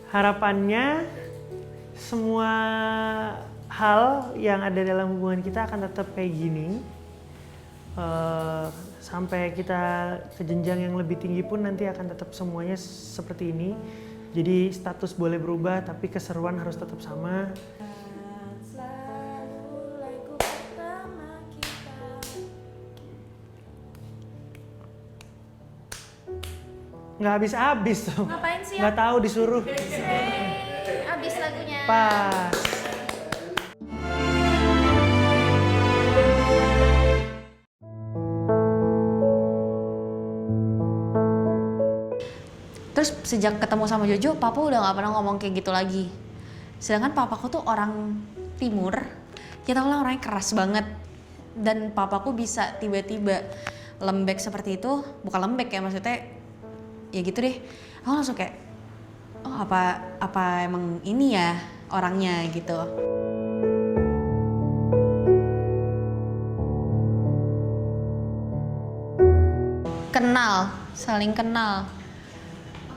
Harapannya semua hal yang ada dalam hubungan kita akan tetap kayak gini. Sampai kita ke jenjang yang lebih tinggi pun nanti akan tetap semuanya seperti ini. Jadi status boleh berubah tapi keseruan harus tetap sama. Nggak habis-habis tuh. Ngapain sih? Nggak tahu disuruh. Habis lagunya. Pas. Terus sejak ketemu sama Jojo, papa udah gak pernah ngomong kayak gitu lagi. Sedangkan papaku tuh orang timur, kita lah orangnya keras banget. Dan papaku bisa tiba-tiba lembek seperti itu, bukan lembek ya maksudnya, ya gitu deh. Aku langsung kayak, oh apa emang ini ya orangnya gitu. Kenal, saling kenal.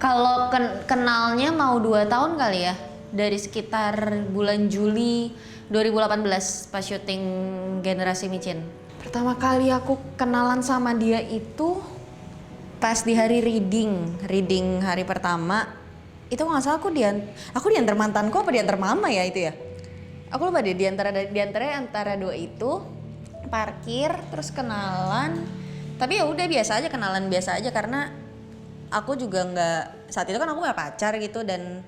Kalau kenalnya mau 2 tahun kali ya, dari sekitar bulan Juli 2018 pas syuting Generasi Micin. Pertama kali aku kenalan sama dia itu pas di hari reading hari pertama. Itu nggak salah aku diantar mantanku apa diantar mama ya itu ya. Aku lupa deh diantara dua itu parkir terus kenalan. Tapi ya udah biasa aja, kenalan biasa aja karena aku juga nggak, saat itu kan aku nggak pacar gitu dan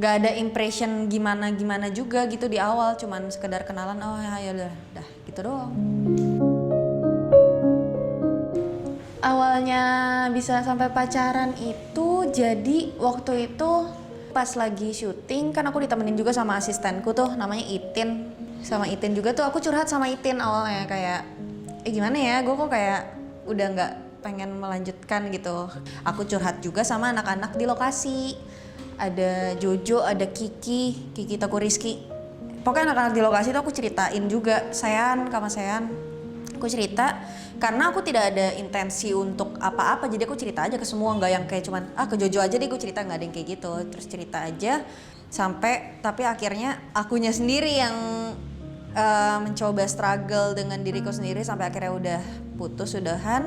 nggak ada impression gimana juga gitu di awal, cuman sekedar kenalan, oh ya udah gitu doang. Awalnya bisa sampai pacaran itu jadi waktu itu pas lagi syuting kan aku ditemenin juga sama asistenku tuh namanya Itin. Sama Itin juga tuh aku curhat sama Itin awalnya kayak gimana ya, gue kok kayak udah nggak pengen melanjutkan gitu. Aku curhat juga sama anak-anak di lokasi. Ada Jojo, ada Kiki Toko Rizky. Pokoknya anak-anak di lokasi tuh aku ceritain juga. Sean. Aku cerita karena aku tidak ada intensi untuk apa-apa. Jadi aku cerita aja ke semua, nggak yang kayak cuman ke Jojo aja deh gue cerita, nggak ada yang kayak gitu. Terus cerita aja sampai tapi akhirnya akunya sendiri yang mencoba struggle dengan diriku sendiri sampai akhirnya udah putus, udahan.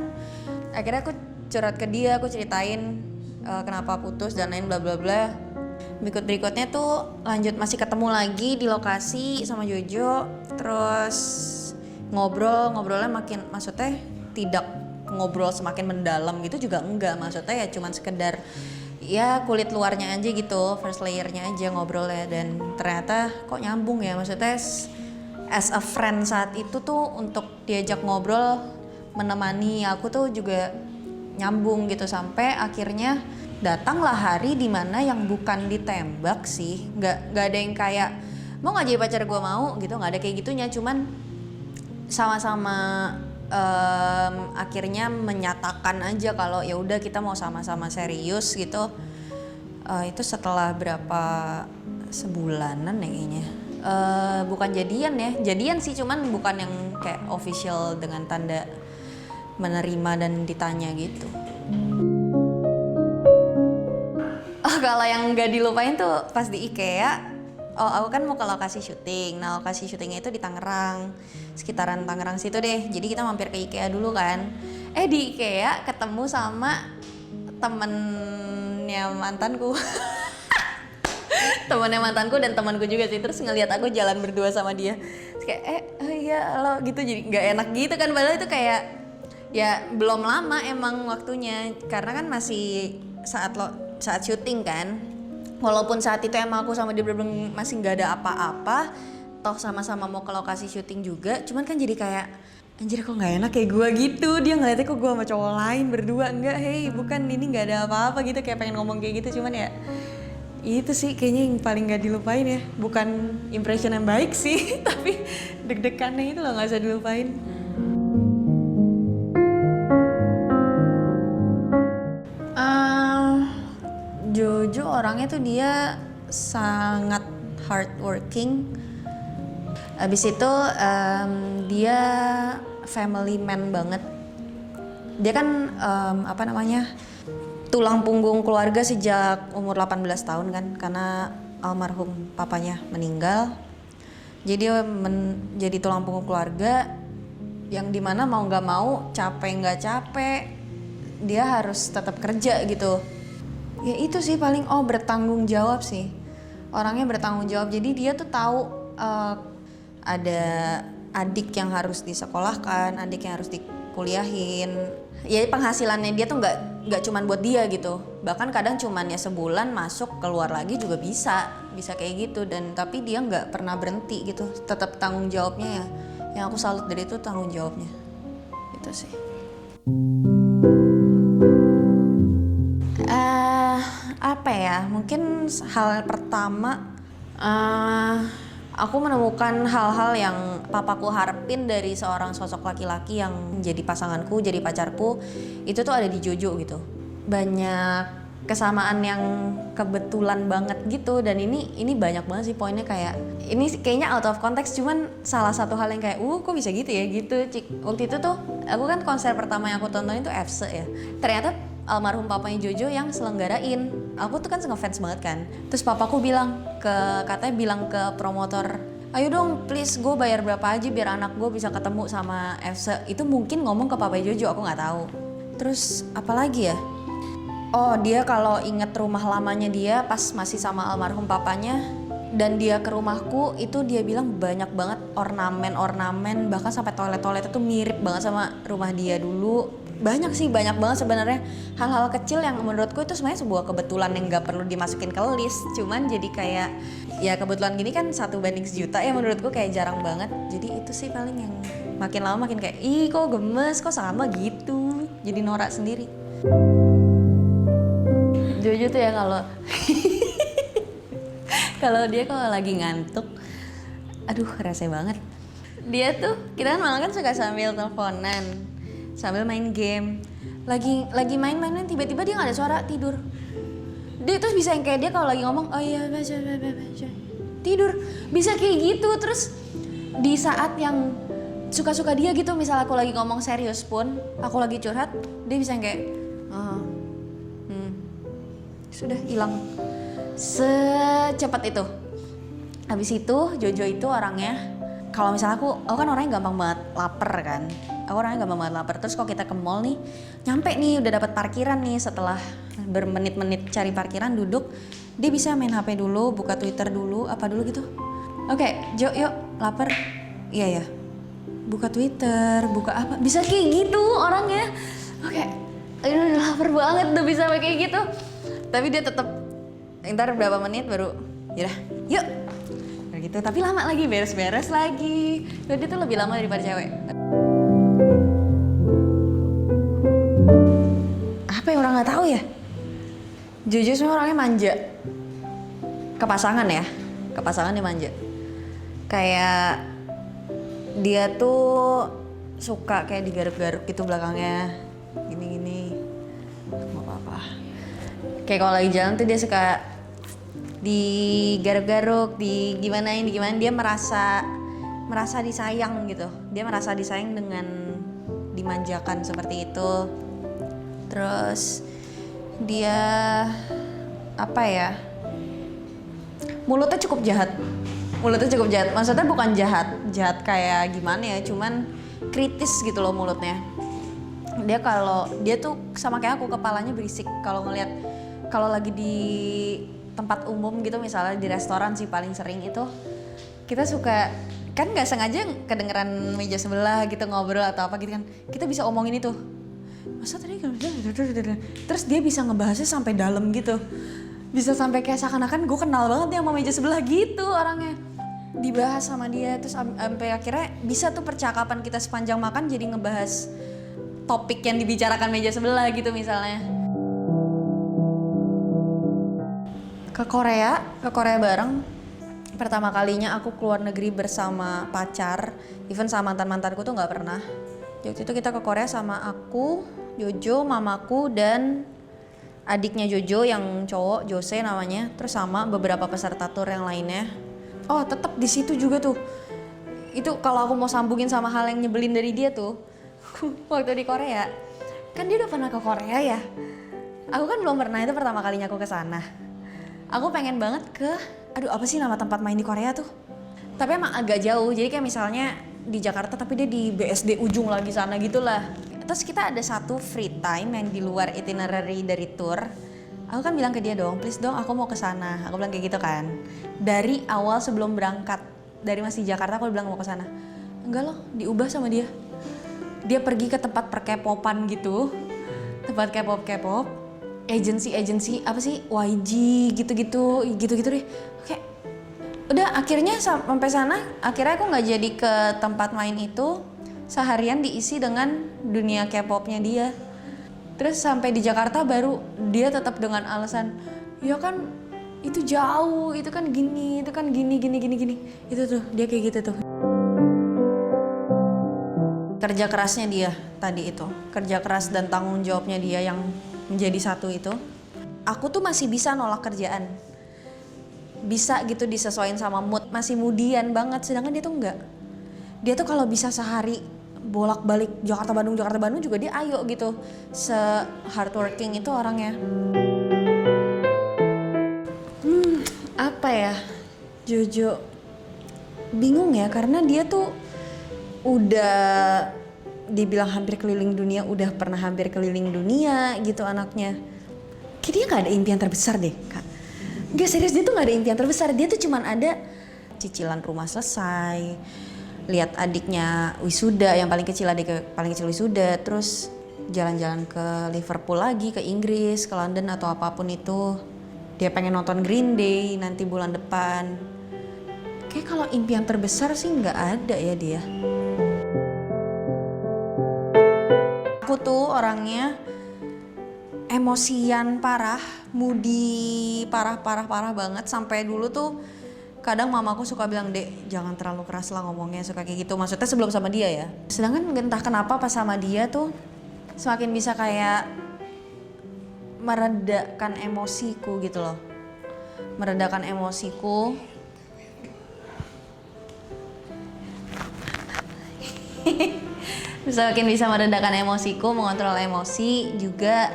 Akhirnya aku curhat ke dia, aku ceritain kenapa putus dan lain bla bla bla. Berikutnya tuh masih ketemu lagi di lokasi sama Jojo. Terus ngobrolnya maksudnya tidak ngobrol semakin mendalam gitu juga enggak. Maksudnya ya cuman sekedar ya kulit luarnya aja gitu, first layernya aja ngobrolnya. Dan ternyata kok nyambung ya, maksudnya as a friend saat itu tuh untuk diajak ngobrol menemani aku tuh juga nyambung gitu. Sampai akhirnya datanglah hari dimana yang bukan ditembak sih, nggak ada yang kayak mau nggak jadi pacar gue mau gitu, nggak ada kayak gitunya, cuman sama-sama akhirnya menyatakan aja kalau ya udah kita mau sama-sama serius gitu. Itu setelah berapa sebulanan ya kayaknya. Bukan jadian sih, cuman bukan yang kayak official dengan tanda menerima dan ditanya gitu. Kalau yang nggak dilupain tuh pas di IKEA. Aku kan mau ke lokasi syuting. Nah lokasi syutingnya itu di Tangerang, sekitaran Tangerang situ deh. Jadi kita mampir ke IKEA dulu kan. Di IKEA ketemu sama temennya mantanku. Temennya mantanku dan temanku juga sih. Terus ngelihat aku jalan berdua sama dia. Terus kayak iya lo gitu, jadi nggak enak gitu kan. Padahal itu kayak ya belum lama emang waktunya, karena kan masih saat syuting kan. Walaupun saat itu emang aku sama dia bener-bener masih nggak ada apa-apa, toh sama-sama mau ke lokasi syuting juga, cuman kan jadi kayak anjir kok nggak enak kayak gue gitu. Dia ngeliatnya kok gue sama cowok lain berdua, enggak, bukan, ini nggak ada apa-apa gitu, kayak pengen ngomong kayak gitu. Cuman ya itu sih kayaknya yang paling nggak dilupain ya, bukan impression yang baik sih tapi deg-degannya itu loh nggak bisa dilupain. Jojo orangnya tuh dia sangat hardworking. Abis itu dia family man banget. Dia kan tulang punggung keluarga sejak umur 18 tahun kan, karena almarhum papanya meninggal. Jadi dia jadi tulang punggung keluarga yang dimana mau nggak mau, capek nggak capek, dia harus tetap kerja gitu. Ya itu sih paling, bertanggung jawab sih. Orangnya bertanggung jawab, jadi dia tuh tahu ada adik yang harus disekolahkan, adik yang harus dikuliahin. Ya penghasilannya dia tuh nggak cuman buat dia gitu, bahkan kadang cuman ya sebulan masuk keluar lagi juga bisa kayak gitu. Dan tapi dia nggak pernah berhenti gitu, tetap tanggung jawabnya ya. Yang aku salut dari itu tanggung jawabnya, itu sih. Apa ya? Mungkin hal pertama, aku menemukan hal-hal yang papaku harapin dari seorang sosok laki-laki yang jadi pasanganku, jadi pacarku, itu tuh ada di Jojo gitu. Banyak kesamaan yang kebetulan banget gitu, dan ini banyak banget sih poinnya. Kayak ini kayaknya out of context, cuman salah satu hal yang kayak kok bisa gitu ya gitu. Waktu itu tuh aku kan konser pertama yang aku tontonin tuh FC ya, ternyata almarhum papanya Jojo yang selenggarain. Aku tuh kan ngefans banget kan. Terus papaku katanya bilang ke promotor, ayo dong please gue bayar berapa aja biar anak gue bisa ketemu sama FC. Itu mungkin ngomong ke papanya Jojo, aku nggak tahu. Terus apalagi ya? Dia kalau inget rumah lamanya dia pas masih sama almarhum papanya, dan dia ke rumahku itu dia bilang banyak banget ornamen, bahkan sampai toilet-toilet itu mirip banget sama rumah dia dulu. Banyak banget sebenarnya hal-hal kecil yang menurutku itu sebenarnya sebuah kebetulan yang nggak perlu dimasukin ke list, cuman jadi kayak ya kebetulan gini kan 1 banding 1.000.000 ya, menurutku kayak jarang banget. Jadi itu sih paling yang makin lama makin kayak kok gemes, kok sama gitu, jadi norak sendiri. Jojo tuh ya kalau dia lagi ngantuk, aduh rese banget. Dia tuh, kita kan malah kan suka sambil teleponan, sambil main game. Lagi main-mainan tiba-tiba dia nggak ada suara, tidur. Dia terus bisa yang kayak dia kalau lagi ngomong, baca, tidur. Bisa kayak gitu. Terus di saat yang suka-suka dia gitu, misal aku lagi ngomong serius pun, aku lagi curhat, dia bisa yang kayak sudah hilang secepat itu. Habis itu Jojo itu orangnya, kalau misalnya aku kan orangnya gampang banget lapar kan. Terus kalau kita ke mall nih, nyampe nih udah dapat parkiran nih, setelah bermenit-menit cari parkiran, duduk, dia bisa main HP dulu, buka Twitter dulu, apa dulu gitu. Oke, Jo, yuk lapar. Iya ya. Buka Twitter, buka apa? Bisa kayak gitu orangnya. Oke. Udah lapar banget udah bisa kayak gitu. Tapi dia tetap ntar berapa menit baru yaudah yuk kayak gitu, tapi lama lagi beres-beres lagi. Dia tuh lebih lama daripada cewek. Apa yang orang nggak tahu ya? Jojo sebenarnya orangnya manja. Ke pasangan dia manja. Kayak dia tuh suka kayak digaruk-garuk gitu belakangnya, gini-gini, nggak apa-apa. Kayak kalau lagi jalan tuh dia suka digaruk-garuk, digimanain, dia merasa disayang gitu. Dia merasa disayang dengan dimanjakan seperti itu. Terus dia apa ya? Mulutnya cukup jahat. Maksudnya bukan jahat kayak gimana ya, cuman kritis gitu loh mulutnya. Dia tuh sama kayak aku, kepalanya berisik kalau lagi di tempat umum gitu, misalnya di restoran sih paling sering itu. Kita suka kan nggak sengaja kedengeran meja sebelah gitu ngobrol atau apa gitu kan, kita bisa omongin itu. Masa tadi terus dia bisa ngebahasnya sampai dalam gitu, bisa sampai kayak seakan-akan gue kenal banget dia sama meja sebelah gitu orangnya. Dibahas sama dia terus sampai akhirnya bisa tuh percakapan kita sepanjang makan jadi ngebahas topik yang dibicarakan meja sebelah gitu misalnya. Ke Korea bareng. Pertama kalinya aku keluar negeri bersama pacar, even sama mantanku tuh nggak pernah. Waktu itu kita ke Korea sama aku, Jojo, mamaku, dan adiknya Jojo yang cowok, Jose namanya, terus sama beberapa peserta tour yang lainnya. Tetap di situ juga tuh. Itu kalau aku mau sambungin sama hal yang nyebelin dari dia tuh, waktu di Korea, kan dia udah pernah ke Korea ya. Aku kan belum pernah, itu pertama kalinya aku ke sana. Aku pengen banget ke, aduh apa sih nama tempat main di Korea tuh? Tapi emang agak jauh, jadi kayak misalnya di Jakarta tapi dia di BSD ujung lagi sana gitulah. Terus kita ada satu free time yang di luar itinerary dari tour. Aku kan bilang ke dia dong, please dong aku mau ke sana. Aku bilang kayak gitu kan. Dari awal sebelum berangkat, dari masih Jakarta aku bilang mau ke sana. Enggak loh, diubah sama dia. Dia pergi ke tempat perkepopan gitu. Tempat K-pop, agency apa sih, YG gitu deh. Kayak udah akhirnya sampai sana, akhirnya aku nggak jadi ke tempat main itu. Seharian diisi dengan dunia K-popnya dia. Terus sampai di Jakarta baru dia tetap dengan alasan, ya kan itu jauh, itu kan gini. Itu tuh dia kayak gitu tuh. Kerja kerasnya dia tadi itu, kerja keras dan tanggung jawabnya dia yang menjadi satu itu. Aku tuh masih bisa nolak kerjaan, bisa gitu disesuaikan sama mood, masih mudian banget. Sedangkan dia tuh enggak. Dia tuh kalau bisa sehari bolak-balik Jakarta Bandung juga dia ayo gitu. Se-hardworking itu orangnya. Apa ya, Jojo bingung ya, karena dia tuh udah dibilang hampir keliling dunia, udah pernah hampir keliling dunia gitu anaknya. Kayak dia gak ada impian terbesar deh, Kak. Gak serius, dia tuh gak ada impian terbesar. Dia tuh cuman ada cicilan rumah selesai, lihat adiknya wisuda, yang paling kecil wisuda, terus jalan-jalan ke Liverpool lagi, ke Inggris, ke London atau apapun itu. Dia pengen nonton Green Day nanti bulan depan. Kayak kalau impian terbesar sih nggak ada ya dia. Aku tuh orangnya emosian parah, moody parah banget. Sampai dulu tuh kadang mamaku suka bilang, Dek jangan terlalu keras lah ngomongnya, suka kayak gitu. Maksudnya sebelum sama dia ya. Sedangkan entah kenapa pas sama dia tuh semakin bisa kayak meredakan emosiku gitu loh. Meredakan emosiku. Semakin bisa meredakan emosiku, mengontrol emosi, juga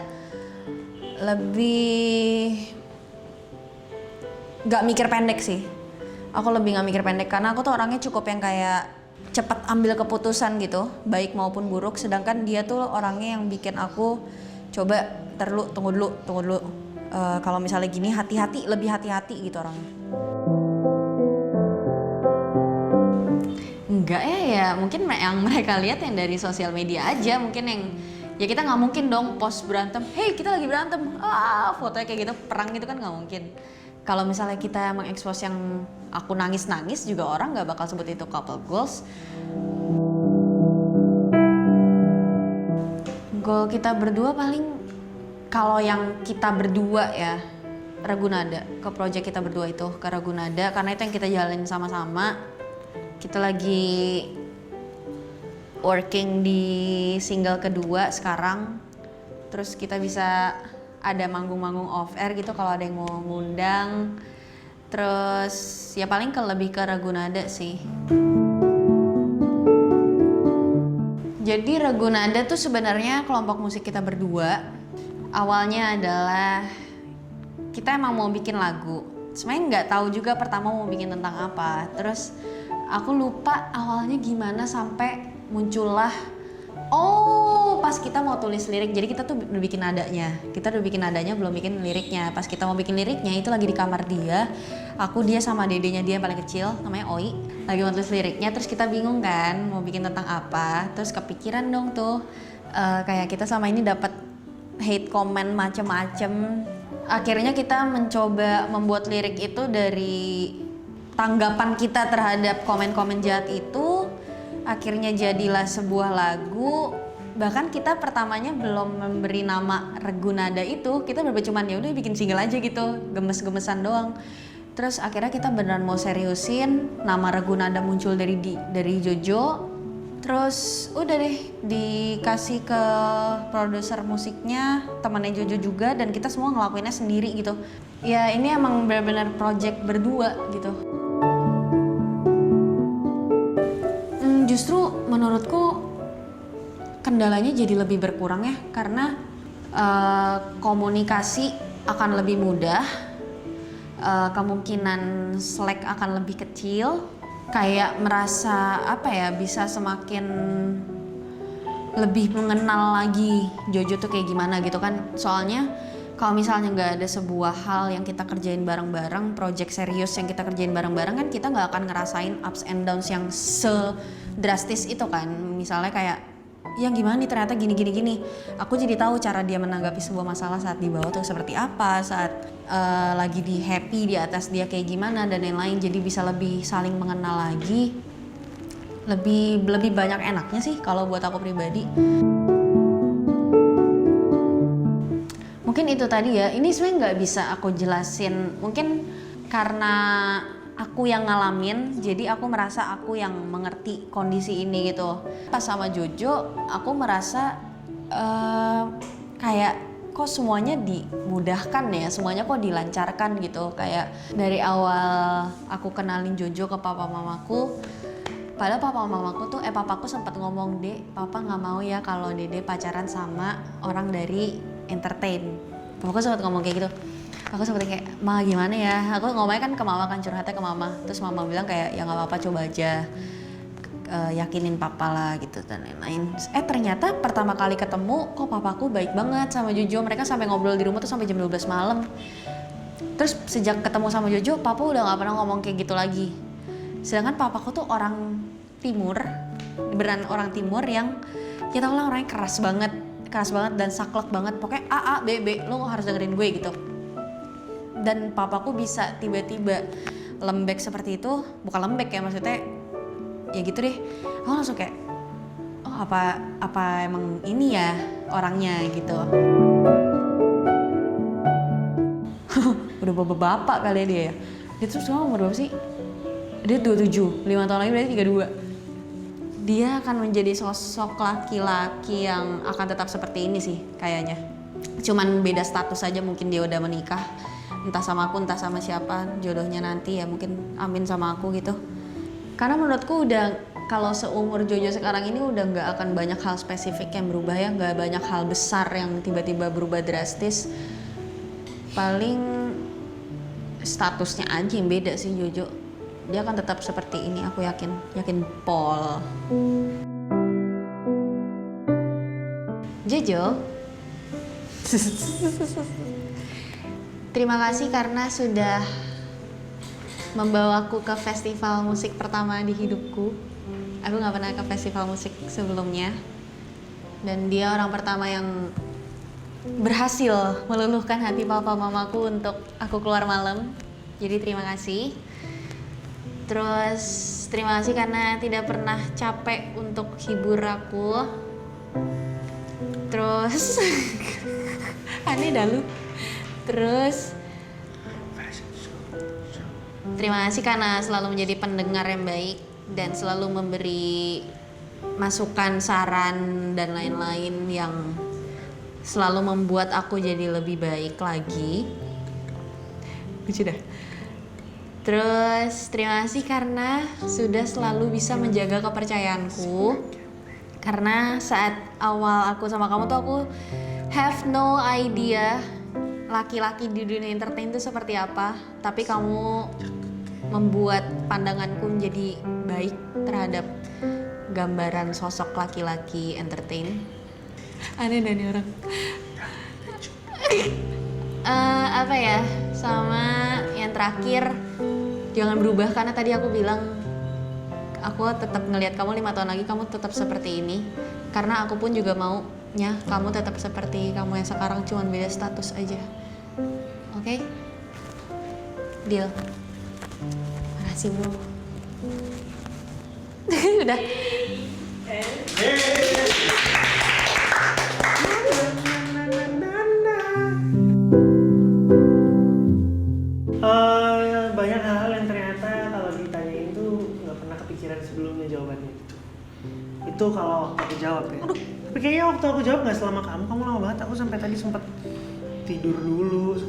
lebih gak mikir pendek sih. Aku lebih gak mikir pendek karena aku tuh orangnya cukup yang kayak cepet ambil keputusan gitu, baik maupun buruk. Sedangkan dia tuh orangnya yang bikin aku coba tunggu dulu. Kalau misalnya gini hati-hati, lebih hati-hati gitu orangnya. Enggak ya mungkin yang mereka lihat yang dari sosial media aja, mungkin yang ya kita nggak mungkin dong post berantem, hey kita lagi berantem, fotonya kayak gitu perang gitu kan nggak mungkin. Kalau misalnya kita mengekspos yang aku nangis juga orang nggak bakal sebut itu couple goals. Goal kita berdua paling kalau yang kita berdua ya Ragunada, ke project kita berdua itu ke Ragunada, karena itu yang kita jalanin sama-sama. Kita lagi working di single kedua sekarang. Terus kita bisa ada manggung-manggung off air gitu kalau ada yang mau ngundang. Terus ya paling lebih ke Ragunada sih. Jadi Ragunada tuh sebenarnya kelompok musik kita berdua. Awalnya adalah kita emang mau bikin lagu. Sebenarnya nggak tahu juga pertama mau bikin tentang apa. Terus aku lupa awalnya gimana sampai muncullah, pas kita mau tulis lirik. Jadi kita tuh udah bikin nadanya, belum bikin liriknya. Pas kita mau bikin liriknya itu lagi di kamar dia, dia sama dedenya dia yang paling kecil namanya Oi, lagi mau tulis liriknya. Terus kita bingung kan mau bikin tentang apa. Terus kepikiran dong tuh kayak kita sama ini dapat hate comment macem-macem. Akhirnya kita mencoba membuat lirik itu dari tanggapan kita terhadap komen-komen jahat itu. Akhirnya jadilah sebuah lagu. Bahkan kita pertamanya belum memberi nama Ragunada itu, kita cuman ya udah bikin single aja gitu, gemes-gemesan doang. Terus akhirnya kita beneran mau seriusin, nama Ragunada muncul dari Jojo. Terus udah deh dikasih ke produser musiknya, temannya Jojo juga, dan kita semua ngelakuinnya sendiri gitu. Ya ini emang benar-benar project berdua gitu. Justru menurutku kendalanya jadi lebih berkurang ya, karena komunikasi akan lebih mudah, kemungkinan slack akan lebih kecil, kayak merasa apa ya, bisa semakin lebih mengenal lagi Jojo tuh kayak gimana gitu kan. Soalnya kalau misalnya nggak ada sebuah hal yang kita kerjain bareng-bareng, project serius yang kita kerjain bareng-bareng kan, kita nggak akan ngerasain ups and downs yang sedrastis itu kan. Misalnya kayak, yang gimana nih ternyata gini. Aku jadi tahu cara dia menanggapi sebuah masalah saat di bawah tuh seperti apa, saat lagi di happy di atas dia kayak gimana dan lain-lain. Jadi bisa lebih saling mengenal lagi. Lebih banyak enaknya sih kalau buat aku pribadi. Mungkin itu tadi ya, ini sebenarnya nggak bisa aku jelasin. Mungkin karena aku yang ngalamin, jadi aku merasa aku yang mengerti kondisi ini gitu. Pas sama Jojo, aku merasa kayak kok semuanya dimudahkan ya, semuanya kok dilancarkan gitu. Kayak dari awal aku kenalin Jojo ke papa mamaku, padahal papa mamaku tuh, papaku sempat ngomong, "Dek, papa nggak mau ya kalau Dede pacaran sama orang dari entertain." Papaku sempat ngomong kayak gitu. Aku sempat kayak, "Ma gimana ya?" Aku ngomongnya kan ke mama kan, curhatnya ke mama. Terus mama bilang kayak, "Ya nggak apa-apa, coba aja, yakinin papa lah gitu dan lain-lain." Ternyata pertama kali ketemu kok papaku baik banget sama Jojo. Mereka sampai ngobrol di rumah tuh sampai jam 12 malam. Terus sejak ketemu sama Jojo, papa udah nggak pernah ngomong kayak gitu lagi. Sedangkan papaku tuh orang timur, beneran orang timur yang kita bilang orangnya keras banget dan saklek banget. Pokoknya A, B, B, lo harus dengerin gue gitu. Dan papaku bisa tiba-tiba lembek seperti itu, bukan lembek ya, maksudnya ya gitu deh. Aku langsung kayak, oh apa emang ini ya orangnya gitu. Udah bapak kali ya dia ya. Dia tuh sekarang umur berapa sih? Dia 27, 5 tahun lagi berarti 32. Dia akan menjadi sosok laki-laki yang akan tetap seperti ini sih kayaknya. Cuman beda status aja, mungkin dia udah menikah. Entah sama aku, entah sama siapa jodohnya nanti ya, mungkin amin sama aku gitu. Karena menurutku udah, kalau seumur Jojo sekarang ini udah nggak akan banyak hal spesifik yang berubah ya, nggak banyak hal besar yang tiba-tiba berubah drastis. Paling statusnya aja yang beda sih Jojo. Dia akan tetap seperti ini, aku yakin Paul. Jojo, terima kasih karena sudah membawaku ke festival musik pertama di hidupku. Aku gak pernah ke festival musik sebelumnya. Dan dia orang pertama yang berhasil meluluhkan hati papa mamaku untuk aku keluar malam. Jadi terima kasih. Terus terima kasih karena tidak pernah capek untuk hibur aku. Terus aneh dah lu. Terus terima kasih karena selalu menjadi pendengar yang baik dan selalu memberi masukan, saran dan lain-lain yang selalu membuat aku jadi lebih baik lagi. Lucu dah. Terus terima kasih karena sudah selalu bisa menjaga kepercayaanku. Karena saat awal aku sama kamu tuh aku have no idea laki-laki di dunia entertain itu seperti apa. Tapi kamu membuat pandanganku menjadi baik terhadap gambaran sosok laki-laki entertain. Aneh nih orang. Apa ya, sama yang terakhir, jangan berubah karena tadi aku bilang aku tetap ngelihat kamu 5 tahun lagi kamu tetap seperti ini, karena aku pun juga maunya kamu tetap seperti kamu yang sekarang, cuman beda status aja. Oke? Deal. Makasih bro. Udah. Banyak hal yang ternyata kalau ditanyain tuh nggak pernah kepikiran sebelumnya jawabannya itu. Itu kalau aku jawab ya. Aduh, tapi kayaknya waktu aku jawab nggak selama kamu lama banget. Aku sampai tadi sempat tidur dulu,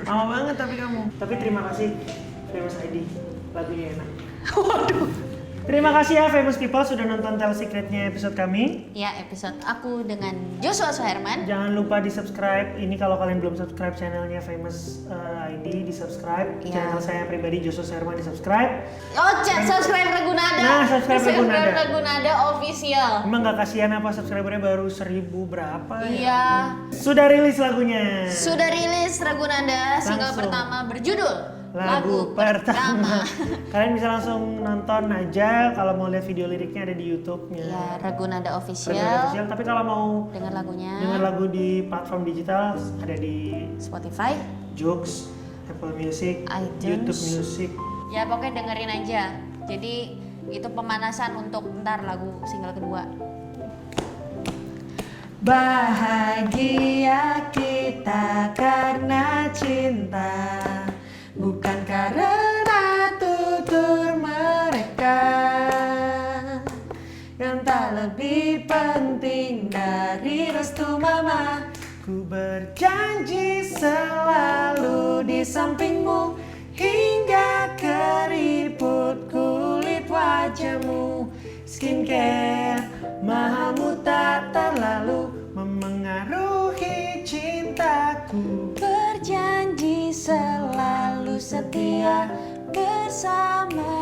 lama banget tapi kamu. Tapi terima kasih Famous ID, lagunya enak. Waduh. Terima kasih ya Famous People sudah nonton Tell Secret-nya episode kami. Ya, episode aku dengan Joshua Suherman. Jangan lupa di subscribe. Ini kalau kalian belum subscribe channelnya Famous ID, di subscribe. Ya. Channel saya pribadi Joshua Suherman di subscribe. Oh, subscribe Ragunada. Nah, subscribe Ragunada. Ragunada official. Emang gak kasihan apa subscribernya baru 1000 berapa ya? Iya. Sudah rilis lagunya. Sudah rilis Ragunada single Langsung. pertama berjudul Lagu pertama. Kalian bisa langsung nonton aja. Kalau mau lihat video liriknya ada di YouTube-nya. Ya, Ragunada official. Ragunada official. Tapi kalau mau Dengar lagunya. dengar lagu di platform digital ada di Spotify. Joox, Apple Music, iTunes. YouTube Music. Ya pokoknya dengerin aja. Jadi itu pemanasan untuk ntar lagu single kedua. Bahagia kita karena cinta, bukan karena tutur mereka yang tak lebih penting dari restu mama. Ku berjanji selalu di sampingmu hingga keriput kulit wajahmu. Skincare mahalmu tak terlalu memengaruhi cintaku. Berjanji selalu setia bersama